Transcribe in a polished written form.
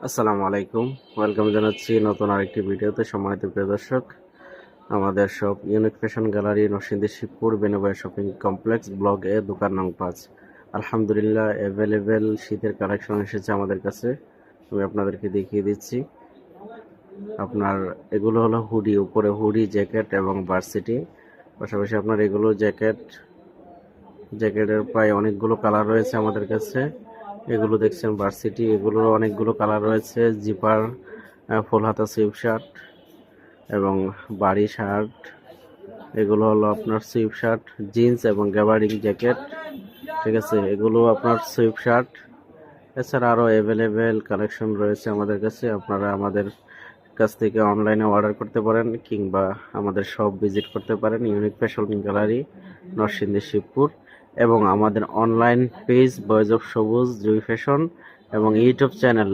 আসসালামু আলাইকুম, ওয়েলকাম জানাচ্ছি নতুন আরেকটি ভিডিওতে। সম্মানিত প্রিয় দর্শক, আমাদের সব unique fashion gallery Narsingdi Shibpur Benubai shopping complex block A দোকান নং 5। আলহামদুলিল্লাহ অ্যাভেলেবেল শীতের কালেকশন এসেছে আমাদের কাছে। আমি আপনাদেরকে দেখিয়ে দিচ্ছি। আপনার এগুলো হলো হুডি, উপরে হুডি, জ্যাকেট এবং ভার্সিটি। পাশাপাশি আপনার এগুলো জ্যাকেটের প্রায় অনেকগুলো কালার রয়েছে আমাদের কাছে। এগুলো দেখছেন ভার্সিটি, এগুলোর অনেকগুলো কালার রয়েছে। জিপার, ফুল হাতা সুইপ শার্ট এবং বাড়ি শার্ট। এগুলো হলো আপনার সুইপ শার্ট, জিন্স এবং গ্যাবার্ডিং জ্যাকেট। ঠিক আছে, এগুলো আপনার সুইপ শার্ট। এছাড়া আরও অ্যাভেলেবেল কালেকশন রয়েছে আমাদের কাছে। আপনারা আমাদের কাছ থেকে অনলাইনে অর্ডার করতে পারেন কিংবা আমাদের শপ ভিজিট করতে পারেন, unique fashion gallery Narsingdi Shibpur. এবং আমাদের অনলাইন পেজ বয়েজ অফ সবুজ জুই ফ্যাশন এবং ইউটিউব চ্যানেল